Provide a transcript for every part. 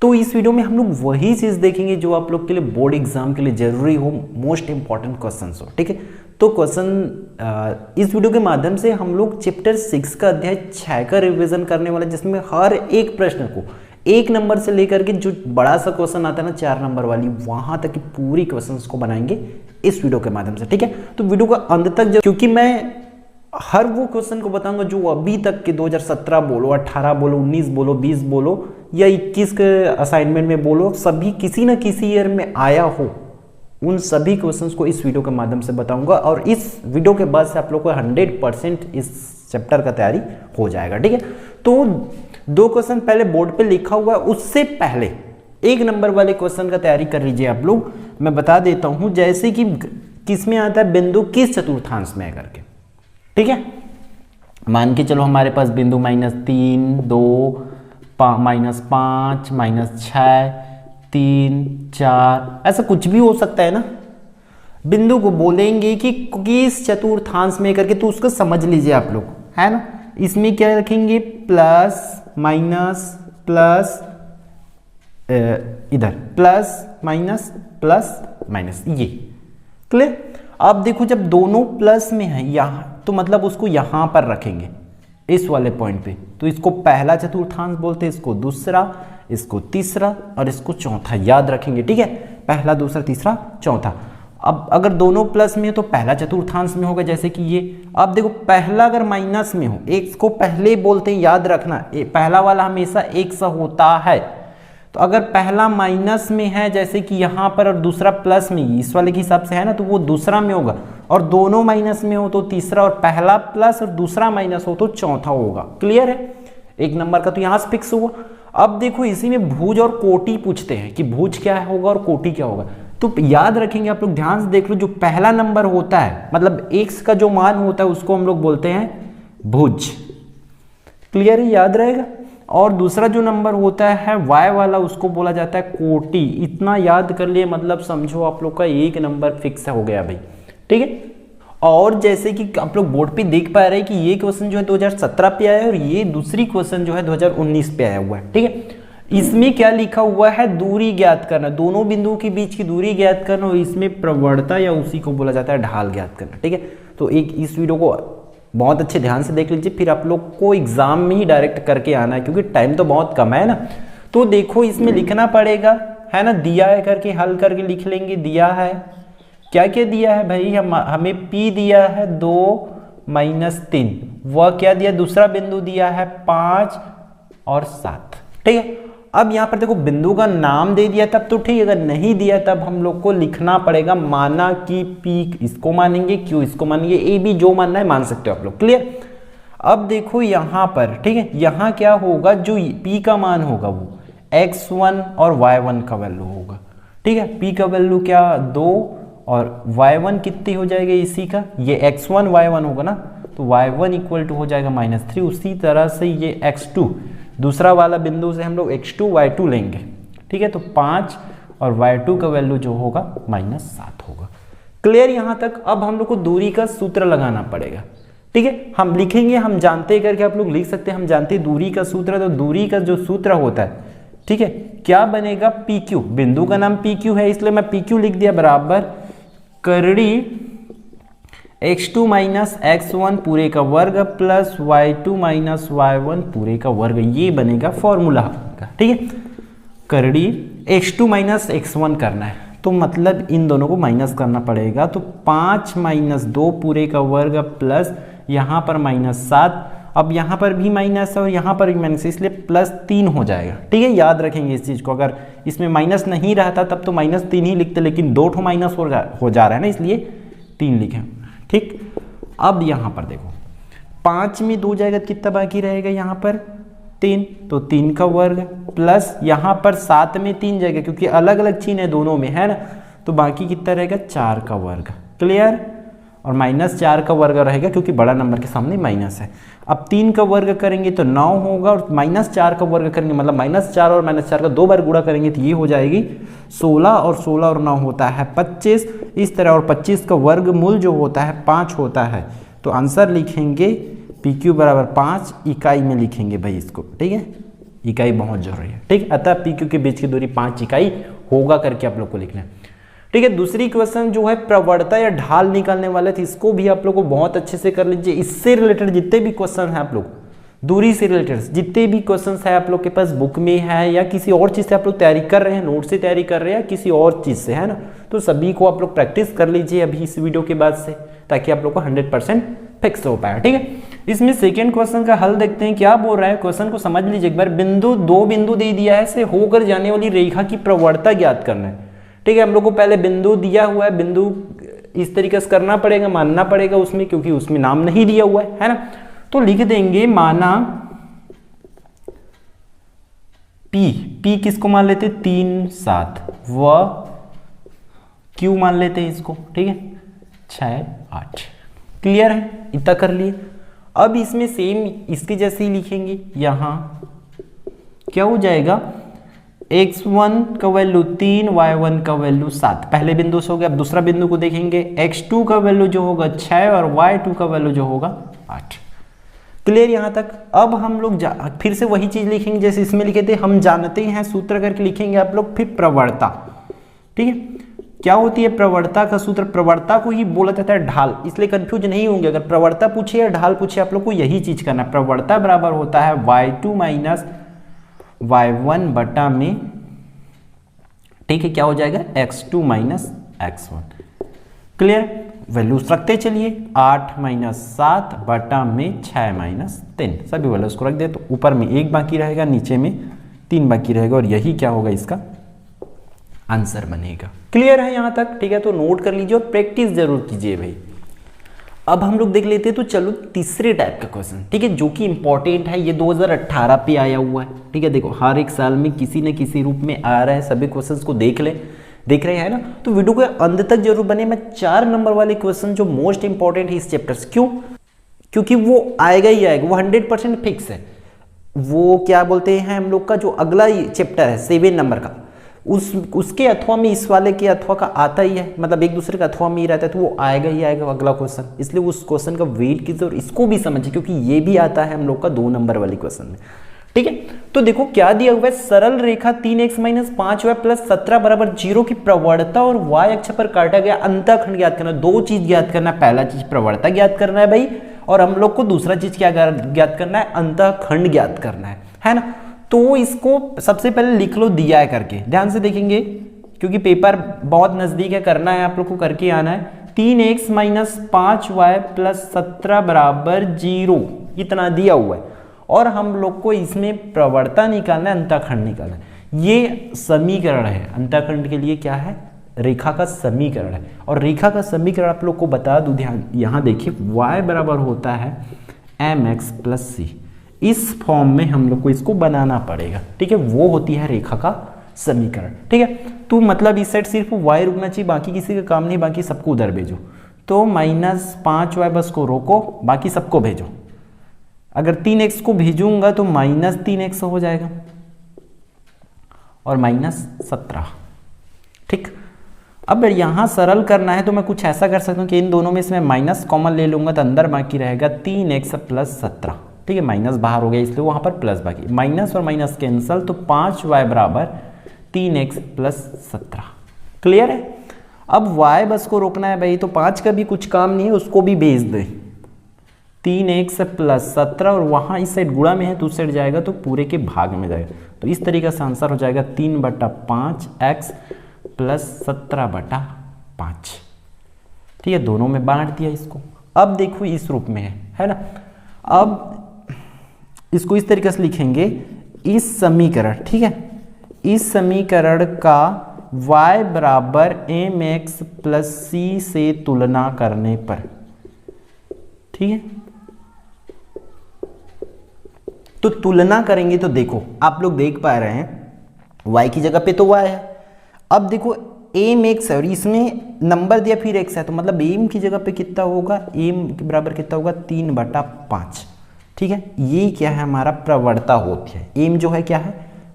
तो इस वीडियो में हम लोग वही चीज़ देखेंगे जो आप लोग के लिए बोर्ड एग्जाम के लिए जरूरी हो, मोस्ट इंपॉर्टेंट क्वेश्चन हो। ठीक है, तो क्वेश्चन इस वीडियो के माध्यम से हम लोग चैप्टर 6 का अध्याय 6 का रिवीजन करने वाले, जिसमें हर एक प्रश्न को 1 नंबर से लेकर के जो बड़ा सा क्वेश्चन आता है ना 4 नंबर वाली, वहां तक की पूरी क्वेश्चंस को बनाएंगे इस वीडियो के माध्यम से। ठीक है, तो वीडियो का अंत तक क्योंकि मैं हर वो क्वेश्चन को बताऊंगा जो अभी तक के 2017 बोलो, 18 बोलो, 19 बोलो, 20 बोलो या 21 के असाइनमेंट में बोलो, सभी किसी न किसी ईयर में आया हो, उन सभी क्वेश्चंस को इस वीडियो के माध्यम से बताऊंगा। और इस वीडियो के बाद से आप लोग को 100% इस चैप्टर का तैयारी हो जाएगा। ठीक है, तो 2 क्वेश्चन पहले बोर्ड पे लिखा हुआ है, उससे पहले 1 नंबर वाले क्वेश्चन का तैयारी कर लीजिए आप लोग। मैं बता देता हूं, जैसे कि किस में आता है बिंदु किस चतुर्थांश में है करके। ठीक है, मान के चलो हमारे पास बिंदु -3, 2, -5, -6, 3, 4, ऐसा कुछ भी हो सकता है ना। बिंदु को बोलेंगे कि किस चतुर्थांश में करके, तो उसको समझ लीजिए आप लोग, है ना। इसमें क्या रखेंगे, प्लस माइनस प्लस, इधर प्लस माइनस प्लस माइनस, ये क्लियर। अब देखो जब दोनों प्लस में है यहाँ, तो मतलब उसको यहां पर रखेंगे इस वाले पॉइंट पे, तो इसको पहला चतुर्थांश बोलते हैं, इसको दूसरा, इसको तीसरा और इसको चौथा याद रखेंगे। ठीक है, पहला, दूसरा, तीसरा, चौथा। अब अगर दोनों प्लस में है तो पहला चतुर्थांश में होगा, जैसे कि ये। अब देखो पहला अगर माइनस में हो, एक को पहले बोलते हैं, याद रखना पहला वाला हमेशा एक सा होता है। तो अगर पहला माइनस में है जैसे कि यहाँ पर, और दूसरा प्लस में, इस वाले के हिसाब से है ना, तो वो दूसरा में होगा। और दोनों माइनस में हो तो तीसरा, और पहला प्लस और दूसरा माइनस हो तो चौथा होगा। क्लियर है, 1 नंबर का तो यहाँ से फिक्स हुआ। अब देखो इसी में भुज और कोटि पूछते हैं कि भुज क्या होगा और कोटि क्या होगा। तो याद रखेंगे आप लोग, ध्यान से देख लो, जो पहला नंबर होता है मतलब x का जो मान होता है उसको हम लोग बोलते हैं भुज। क्लियर है, याद रहेगा। और दूसरा जो नंबर होता है y वाला, उसको बोला जाता है कोटि। इतना याद कर लिए, मतलब समझो आप लोग का 1 नंबर फिक्स हो गया भाई। ठीक है, और जैसे कि आप लोग बोर्ड पे देख पा रहे हैं कि ये क्वेश्चन जो है 2017 पे आया है और ये दूसरी क्वेश्चन जो है 2019 पे आया हुआ है। ठीक है, इसमें क्या लिखा हुआ है, दूरी ज्ञात करना, दोनों बिंदुओं के बीच की दूरी ज्ञात करना, और इसमें प्रवणता या उसी को बोला जाता है ढाल ज्ञात करना। ठीक है, तो एक इस वीडियो को बहुत अच्छे ध्यान से देख लीजिए, फिर आप लोग को एग्जाम में ही डायरेक्ट करके आना है, क्योंकि टाइम तो बहुत कम है ना। तो देखो इसमें लिखना पड़ेगा, है ना, दिया है करके हल करके लिख लेंगे। दिया है, क्या क्या दिया है भाई, हमें P दिया है 2 - 3, वह क्या दिया, दूसरा बिंदु दिया है 5 और 7। ठीक है, अब यहाँ पर देखो बिंदु का नाम दे दिया तब तो ठीक है, अगर नहीं दिया तब हम लोग को लिखना पड़ेगा, माना कि P इसको मानेंगे, Q इसको मानेंगे, A B जो मानना है मान सकते हो आप लोग। क्लियर। अब देखो यहाँ पर, ठीक है, यहाँ क्या होगा, जो P का मान होगा वो x1 और y1 का वैल्यू होगा। ठीक है, P का वैल्यू क्या 2 और y1 कितनी हो जाएगा इसी का, ये x1 y1 होगा ना, तो y1 इक्वल टू हो जाएगा -3। उसी तरह से ये x2, दूसरा वाला बिंदु से हम लोग x2 y2 लेंगे। ठीक है, तो 5 और y2 का वैल्यू जो होगा -7 होगा। क्लियर यहाँ तक। अब हम लोग को दूरी का सूत्र लगाना पड़ेगा। ठीक है, हम लिखेंगे, हम जानते करके आप लोग लिख सकते हैं, हम जानते हैं दूरी का सूत्र। तो दूरी का जो सूत्र होता है, ठीक है, क्या बनेगा, PQ, बिंदु का नाम PQ है इसलिए मैं PQ लिख दिया, बराबर करड़ी x2 - x1 पूरे का वर्ग प्लस y2 - y1 पूरे का वर्ग। ये बनेगा फॉर्मूला का। ठीक है, करड़ी x2 - x1 करना है, तो मतलब इन दोनों को माइनस करना पड़ेगा। तो 5 - 2 पूरे का वर्ग प्लस यहाँ पर -7, अब यहाँ पर भी माइनस है और यहाँ पर भी माइनस, इसलिए +3 हो जाएगा। ठीक है, याद रखेंगे इस चीज़ को। अगर इसमें माइनस नहीं रहता तब तो -3 ही लिखते, लेकिन 2 ठो माइनस हो जा रहा है ना, इसलिए 3 लिखे। ठीक, अब यहाँ पर देखो 5 में 2 जाएगा, कितना बाकी रहेगा यहाँ पर 3, तो 3 का वर्ग प्लस यहाँ पर 7 में 3 जाएगा, क्योंकि अलग अलग चिन्ह है दोनों में, है ना, तो बाकी कितना रहेगा 4 का वर्ग। क्लियर। और -4 का वर्ग रहेगा, क्योंकि बड़ा नंबर के सामने माइनस है। अब 3 का वर्ग करेंगे तो 9 होगा, और -4 का वर्ग करेंगे मतलब -4 और -4 का 2 बार गुणा करेंगे तो ये हो जाएगी 16, और 16 और 9 होता है 25 इस तरह, और 25 का वर्गमूल जो होता है 5 होता है। तो आंसर लिखेंगे PQ बराबर 5 इकाई में लिखेंगे भाई इसको। ठीक है, इकाई बहुत जरूरी है, ठीक। अतः पी क्यू के बीच की दूरी 5 इकाई होगा करके आप लोग को लिखना है, ठीक है। दूसरी क्वेश्चन जो है प्रवणता या ढाल निकालने वाले थे, इसको भी आप लोग को बहुत अच्छे से कर लीजिए। इससे रिलेटेड जितने भी क्वेश्चन हैं आप लोग, दूरी से रिलेटेड जितने भी क्वेश्चंस है आप लोग के पास बुक में है या किसी और चीज से आप लोग तैयारी कर रहे हैं, नोट से तैयारी कर रहे हैं या किसी और चीज से, है ना, तो सभी को आप लोग प्रैक्टिस कर लीजिए अभी इस वीडियो के बाद से, ताकि आप लोग को 100% फिक्स हो पाए, ठीक है। इसमें सेकेंड क्वेश्चन का हल देखते हैं, क्या बोल रहा है क्वेश्चन को समझ लीजिए एक बार। बिंदु, दो बिंदु दे दिया है, से होकर जाने वाली रेखा की प्रवणता ज्ञात करना है, ठीक है। हम लोग को पहले बिंदु दिया हुआ है, बिंदु इस तरीके से करना पड़ेगा, मानना पड़ेगा उसमें, क्योंकि उसमें नाम नहीं दिया हुआ है ना। तो लिख देंगे माना P किसको मान लेते 3 7 व Q मान लेते हैं इसको, ठीक है 6 8। क्लियर है, इतना कर लिए। अब इसमें सेम इसके जैसे ही लिखेंगे, यहां क्या हो जाएगा, x1 का वैल्यू 3, y1 का वैल्यू 7, पहले बिंदु से हो गया। अब दूसरा बिंदु को देखेंगे, x2 का वैल्यू जो होगा 6 और y2 का वैल्यू जो होगा 8। क्लियर यहां तक। अब हम लोग फिर से वही चीज लिखेंगे जैसे इसमें लिखे थे, हम जानते हैं, सूत्र करके लिखेंगे आप लोग। फिर प्रवणता, ठीक है, क्या होती है प्रवणता का सूत्र, प्रवणता को ही बोला जाता है ढाल, इसलिए कंफ्यूज नहीं होंगे। अगर प्रवणता पूछे या ढाल पूछे आप लोग को यही चीज करना है। प्रवणता बराबर होता है y2 माइनस y1 बटा में, ठीक है, क्या हो जाएगा x2 minus x1। Clear, values रखते चलिए, 8 माइनस 7 बटा में 6 माइनस 3, सभी वैल्यूज को रख दे तो ऊपर में 1 बाकी रहेगा, नीचे में 3 बाकी रहेगा, और यही क्या होगा इसका आंसर बनेगा। क्लियर है यहां तक, ठीक है। तो नोट कर लीजिए और प्रैक्टिस जरूर कीजिए भाई। अब हम लोग देख लेते हैं, तो चलो तीसरे टाइप का क्वेश्चन, ठीक है, जो कि इंपॉर्टेंट है। ये 2018 पे आया हुआ है, ठीक है। देखो हर एक साल में किसी न किसी रूप में आ रहा है, सभी क्वेश्चंस को देख रहे हैं ना, तो वीडियो के अंत तक जरूर बने। मैं 4 नंबर वाले क्वेश्चन जो मोस्ट इंपॉर्टेंट है इस चैप्टर से, क्यों, क्योंकि वो आएगा ही आएगा, वो 100% फिक्स है। वो क्या बोलते हैं हम लोग का जो अगला चैप्टर है 7 नंबर का, उसके अथवा में इस वाले के अथवा का आता ही है, मतलब एक दूसरे का अथवा में ही रहता है, तो वो आएगा ही आएगा अगला क्वेश्चन। इसलिए उस क्वेश्चन का वेट कीजिए और इसको भी समझिए, क्योंकि ये भी आता है हम लोग का 2 नंबर वाले क्वेश्चन में, ठीक है। तो देखो क्या दिया हुआ है, सरल रेखा 3x माइनस 5y प्लस 17 बराबर 0 की प्रवणता और y अक्ष पर काटा गया अंतःखंड ज्ञात करना। 2 चीज ज्ञात करना है, पहला चीज प्रवणता ज्ञात करना है भाई, और हम लोग को दूसरा चीज क्या ज्ञात करना है, अंतःखंड ज्ञात करना है ना। तो इसको सबसे पहले लिख लो दिया है करके, ध्यान से देखेंगे क्योंकि पेपर बहुत नजदीक है, करना है आप लोग को, करके आना है। 3x माइनस 5y प्लस 17 बराबर 0 इतना दिया हुआ है, और हम लोग को इसमें प्रवणता निकालना है, अंतःखंड निकालना है। ये समीकरण है, अंतःखंड के लिए क्या है, रेखा का समीकरण है। और रेखा का समीकरण आप लोग को बता दूं, ध्यान यहां देखिए, y बराबर होता है mx प्लस c। इस फॉर्म में हम लोग को इसको बनाना पड़ेगा, ठीक है, वो होती है रेखा का समीकरण, ठीक है। तो मतलब इस साइड सिर्फ y रुकना चाहिए, बाकी किसी का काम नहीं, बाकी सबको उधर भेजो। तो माइनस 5y बस को रोको, बाकी सबको भेजो। अगर 3x को भेजूंगा तो माइनस 3x हो जाएगा और माइनस 17, ठीक। अब यहां सरल करना है तो मैं कुछ ऐसा कर सकता हूं कि इन दोनों में से मैं माइनस कॉमन ले लूंगा, तो अंदर बाकी रहेगा 3x प्लस 17, ठीक है। माइनस बाहर हो गया इसलिए वहां पर प्लस बाकी, माइनस और माइनस कैंसल, तो 5y बराबर 3x प्लस 17। क्लियर है। अब y बस को रोकना है भाई, तो 5 का भी कुछ काम नहीं है, उसको भी भेज दे, 3x प्लस 17, और वहां इस साइड गुणा में है तो उस साइड जाएगा तो पूरे के भाग में जाएगा। तो इस तरीके से आंसर हो जाएगा 3/5x प्लस 17/5, ठीक है। दोनों में बांट दिया इसको। अब देखो इस रूप में है ना। अब इसको इस तरीके से लिखेंगे, इस समीकरण, ठीक है, इस समीकरण का y बराबर mx प्लस c से तुलना करने पर, ठीक है। तो तुलना करेंगे तो देखो आप लोग देख पा रहे हैं y की जगह पे तो y है। अब देखो एम x है और इसमें नंबर दिया फिर x है, तो मतलब एम की जगह पे कितना होगा, एम के बराबर कितना होगा 3/5, ठीक है। ये क्या है, हमारा प्रवणता होती है। एम जो है क्या है,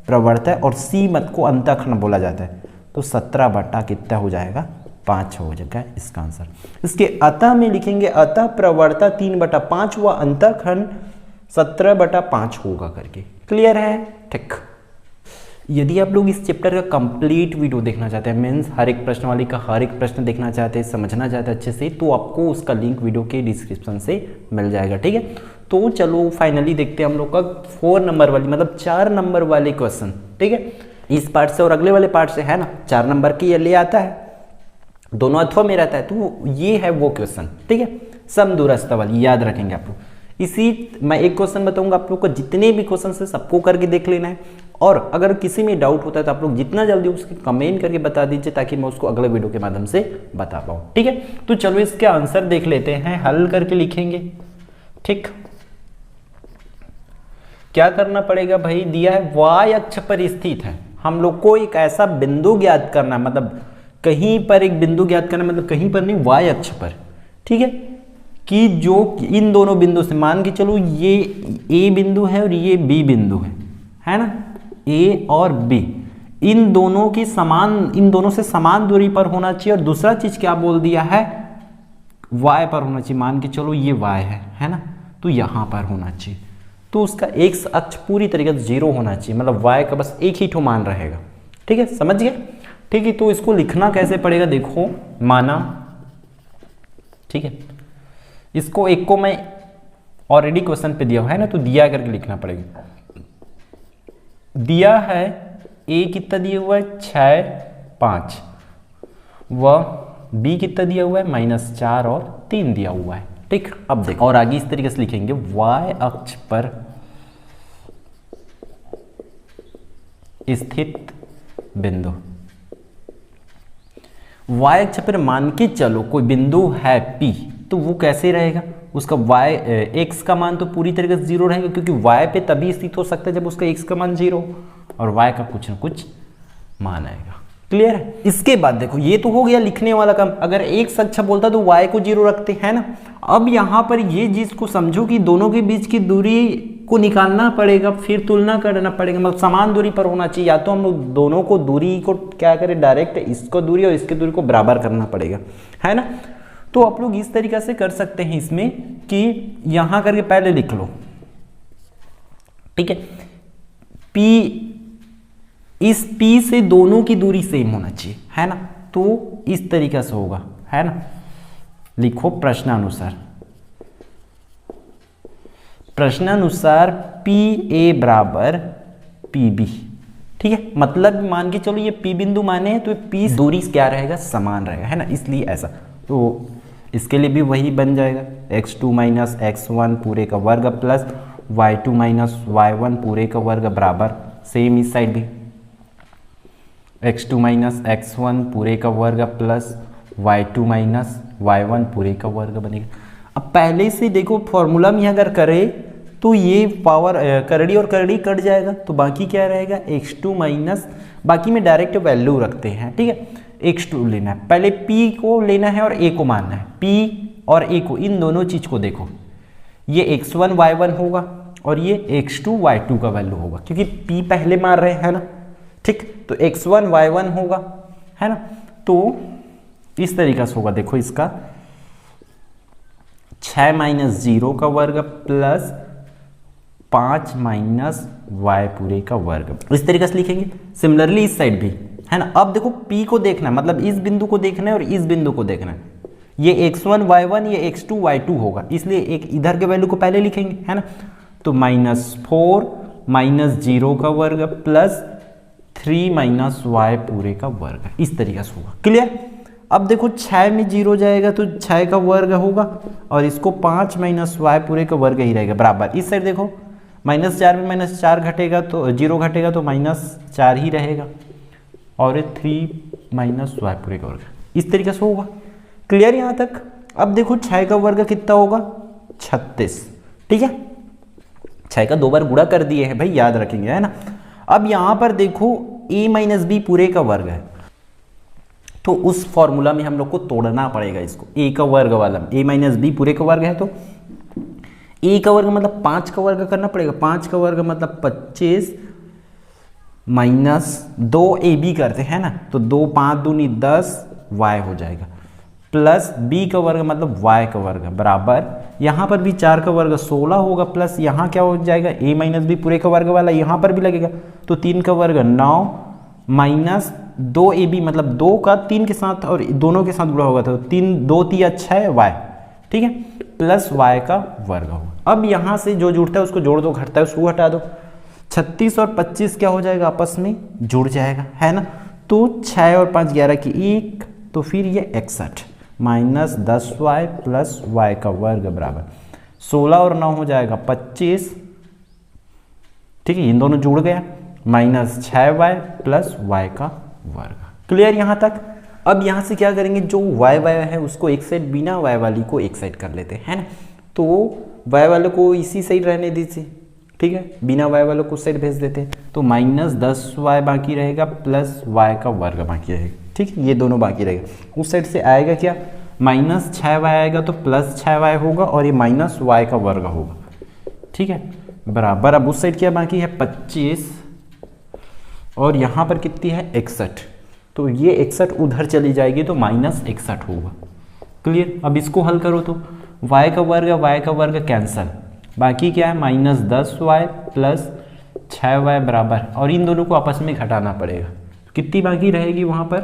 प्रवणता है, और सी मत को अंतःखंड बोला जाता है। तो 17 कितना हो जाएगा, 5 हो जाएगा इसका आंसर। इसके अतः में लिखेंगे, अतः प्रवणता 3/5 व अंतःखंड 17/5 होगा करके। क्लियर है। ठीक। यदि आप लोग इस चैप्टर का कंप्लीट वीडियो देखना चाहते हैं, मीन्स हर एक प्रश्न वाली का हर एक प्रश्न देखना चाहते हैं, समझना चाहते हैं अच्छे से, तो आपको उसका लिंक वीडियो के डिस्क्रिप्शन से मिल जाएगा, ठीक है। तो चलो फाइनली देखते हैं हम लोग का 4 नंबर वाली मतलब 4 नंबर वाले क्वेश्चन, ठीक है। इस पार्ट से और अगले वाले पार्ट से है ना 4 नंबर की ये ले आता है, दोनों अथवा में रहता है, तो ये है वो क्वेश्चन, ठीक है। सम दूरस्थ वाली याद रखेंगे आप लोग। इसी मैं एक क्वेश्चन बताऊंगा आप लोग को, जितने भी क्वेश्चन है सबको करके देख लेना है, और अगर किसी में डाउट होता है तो आप लोग जितना जल्दी उसके कमेंट करके बता दीजिए, ताकि मैं उसको अगले वीडियो के माध्यम से बता पाऊँ, ठीक है। तो चलो इसके आंसर देख लेते हैं, हल करके लिखेंगे, ठीक। क्या करना पड़ेगा भाई, दिया है y अक्ष पर स्थित है, हम लोग को एक ऐसा बिंदु ज्ञात करना है, मतलब कहीं पर एक बिंदु ज्ञात करना, मतलब कहीं पर नहीं, y अक्ष पर, ठीक है, कि जो इन दोनों बिंदु से मान के चलो ये a बिंदु है और ये b बिंदु है ना, a और b, इन दोनों से समान दूरी पर होना चाहिए। और दूसरा चीज क्या बोल दिया है, y पर होना चाहिए, मान के चलो ये y है ना, तो यहां पर होना चाहिए, तो उसका x अक्ष पूरी तरीके से 0 होना चाहिए, मतलब y का बस एक ही ठो मान रहेगा, ठीक है, समझ गए, ठीक है। तो इसको लिखना कैसे पड़ेगा, देखो माना, ठीक है, इसको एक को मैं ऑलरेडी क्वेश्चन पे दिया है ना, तो दिया करके लिखना पड़ेगा। दिया है a कितना दिया हुआ है 6, 5, व b कितना दिया हुआ है -4 और 3 दिया हुआ है, ठीक। अब देखो और आगे इस तरीके से लिखेंगे, y अक्ष पर स्थित बिंदु, y अक्ष पर मान के चलो कोई बिंदु है P, तो वो कैसे रहेगा, उसका x का मान तो पूरी तरीके से 0 रहेगा, क्योंकि y पे तभी स्थित हो सकता है जब उसका x का मान 0 और y का कुछ ना कुछ मान आएगा, क्लियर है। इसके बाद देखो ये तो हो गया लिखने वाला काम, अगर x अक्ष बोलता तो y को 0 रखते हैं ना। अब यहाँ पर ये चीज को समझो कि दोनों के बीच की दूरी को निकालना पड़ेगा, फिर तुलना करना पड़ेगा, मतलब समान दूरी पर होना चाहिए, या तो हम लोग दोनों को दूरी को क्या करें, डायरेक्ट इसको दूरी और इसकी दूरी को बराबर करना पड़ेगा, है ना। तो आप लोग इस तरीके से कर सकते हैं इसमें कि यहां करके पहले लिख लो, ठीक है, P, इस P से दोनों की दूरी सेम होना चाहिए, है ना, तो इस तरीके से होगा, है ना। लिखो प्रश्नानुसार PA बराबर PB, ठीक है, मतलब मान के चलो ये P बिंदु माने हैं, तो P दूरी क्या रहेगा, समान रहेगा, है ना, इसलिए ऐसा। तो इसके लिए भी वही बन जाएगा, x2 माइनस x1 पूरे का वर्ग प्लस y2 माइनस y1 पूरे का वर्ग बराबर, सेम इस साइड भी x2 माइनस x1 पूरे का वर्ग प्लस y2 माइनस y1 पूरे का वर्ग बनेगा। अब पहले से देखो फॉर्मूला में अगर करें तो ये पावर करड़ी और करड़ी कट जाएगा, तो बाकी क्या रहेगा, x2 माइनस, बाकी में डायरेक्ट वैल्यू रखते हैं, ठीक है, x2 लेना है, पहले p को लेना है और a को मानना है, p और a को, इन दोनों चीज को देखो, ये x1 y1 होगा और ये x2 y2 का वैल्यू होगा, क्योंकि p पहले मार रहे हैं ना, ठीक, तो x1 y1 होगा, है ना। तो इस तरीका से होगा, देखो इसका 6 माइनस 0 का वर्ग प्लस 5 माइनस y पूरे का वर्ग, इस तरीके से लिखेंगे। सिमिलरली इस साइड भी, है ना। अब देखो P को देखना है, मतलब इस बिंदु को देखना है और इस बिंदु को देखना है, ये x1 y1 ये x2 y2 होगा, इसलिए एक इधर के वैल्यू को पहले लिखेंगे, है ना। तो -4 माइनस 0 का वर्ग प्लस 3 माइनस y पूरे का वर्ग, इस तरीके से होगा, क्लियर। अब देखो 6 में 0 जाएगा तो 6 का वर्ग होगा, और इसको 5 माइनस y पूरे का वर्ग ही रहेगा बराबर। इस साइड देखो -4 में -4 घटेगा तो 0 घटेगा तो -4 ही रहेगा, और 3 माइनस y पूरे का वर्ग, इस तरीके से होगा, क्लियर यहाँ तक। अब देखो 6 का वर्ग कितना होगा, 36, ठीक है, 6 का 2 बार गुणा कर दिए हैं भाई, याद रखेंगे, है ना। अब यहाँ पर देखो a माइनस b पूरे का वर्ग है, तो उस फॉर्मूला में हम लोग को तोड़ना पड़ेगा इसको, a का वर्ग वाला, a माइनस b पूरे का वर्ग है, तो a का वर्ग मतलब 5 का वर्ग करना पड़ेगा, 5 का वर्ग मतलब 25 माइनस 2ab करते हैं ना, तो 2 5 दूनी 10 y हो जाएगा, प्लस b का वर्ग मतलब y का वर्ग बराबर यहाँ पर भी 4 का वर्ग 16 होगा, प्लस यहाँ क्या हो जाएगा a माइनस बी पूरे का वर्ग वाला यहाँ पर भी लगेगा, तो 3 का वर्ग 9 माइनस 2ab मतलब 2 का 3 के साथ और दोनों के साथ गुणा होगा तो 3 2 3 6 y, ठीक है, प्लस y का वर्ग होगा। अब यहाँ से जो जुड़ता है उसको जोड़ दो, घटता है उसको हटा दो। 36 और 25 क्या हो जाएगा, आपस में जुड़ जाएगा, है ना। तो 6 और 5 11 की 1, तो फिर ये 61 माइनस 10y प्लस y का वर्ग बराबर 16 और 9 हो जाएगा 25, ठीक है, इन दोनों जुड़ गया, माइनस 6y प्लस y का वर्ग। क्लियर यहाँ तक। अब यहाँ से क्या करेंगे, जो y है उसको एक साइड, बिना y वाली को एक साइड कर लेते हैं ना, तो y वाले को इसी साइड रहने दीजिए, ठीक है, बिना y वाले को उस साइड भेज देते हैं, तो माइनस 10y बाकी रहेगा प्लस y का वर्ग बाकी रहेगा, ठीक है, ये दोनों बाकी रहेगा। उस साइड से आएगा क्या, माइनस 6y आएगा तो प्लस 6y होगा और ये माइनस y का वर्ग होगा, ठीक है, बराबर। अब उस साइड क्या बाकी है 25 और यहाँ पर कितनी है 61, तो ये 61 उधर चली जाएगी तो माइनस 61 होगा। क्लियर। अब इसको हल करो तो y का वर्ग कैंसल, बाकी क्या है माइनस 10y प्लस 6y बराबर, और इन दोनों को आपस में घटाना पड़ेगा, कितनी बाकी रहेगी वहाँ पर,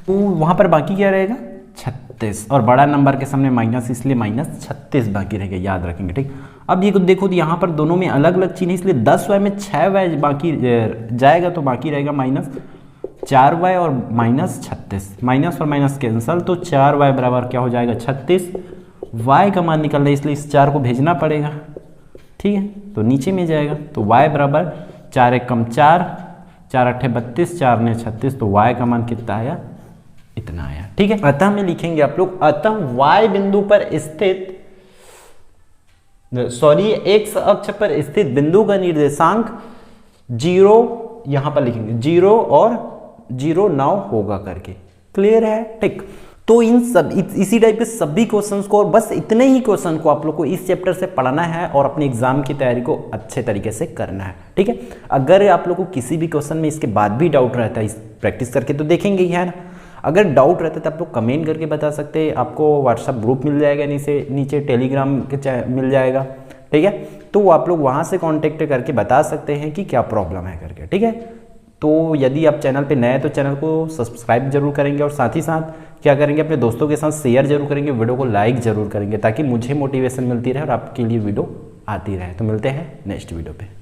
तो वहाँ पर बाकी क्या रहेगा 36, और बड़ा नंबर के सामने माइनस इसलिए माइनस 36 बाकी रहेगा, याद रखेंगे, ठीक। अब ये देखो तो यहाँ पर दोनों में अलग अलग चिन्ह, इसलिए 10y में 6y बाकी जाएगा तो बाकी रहेगा माइनस 4y और माइनस 36, माइनस और माइनस कैंसल, तो 4y बराबर क्या हो जाएगा 36, y का मान निकल रहा है इसलिए इस 4 को भेजना पड़ेगा, ठीक है, तो नीचे में जाएगा, तो y बराबर 4 1 कम 4, 4 8 32, 4 9 36, तो y का मान कितना आया, इतना आया, ठीक है। अतः में लिखेंगे आप लोग, अतः y बिंदु पर स्थित, सॉरी x अक्ष पर स्थित बिंदु का निर्देशांक 0, यहां पर लिखेंगे 0 और 0 9 होगा करके। क्लियर है, ठीक। तो इन सब इसी टाइप के सभी क्वेश्चंस को, और बस इतने ही क्वेश्चन को आप लोग को इस चैप्टर से पढ़ना है और अपने एग्जाम की तैयारी को अच्छे तरीके से करना है, ठीक है। अगर आप लोग को किसी भी क्वेश्चन में इसके बाद भी डाउट रहता है, इस प्रैक्टिस करके तो देखेंगे ही, है ना। अगर डाउट रहता है तो आप लोग कमेंट करके बता सकते हैं, आपको व्हाट्सअप ग्रुप मिल जाएगा, नीचे टेलीग्राम के मिल जाएगा, ठीक है, तो आप लोग वहाँ से कांटेक्ट करके बता सकते हैं कि क्या प्रॉब्लम है करके, ठीक है। तो यदि आप चैनल पे नए हैं तो चैनल को सब्सक्राइब जरूर करेंगे, और साथ ही साथ क्या करेंगे, अपने दोस्तों के साथ शेयर जरूर करेंगे, वीडियो को लाइक जरूर करेंगे, ताकि मुझे मोटिवेशन मिलती रहे और आपके लिए वीडियो आती रहे। तो मिलते हैं नेक्स्ट वीडियो पे।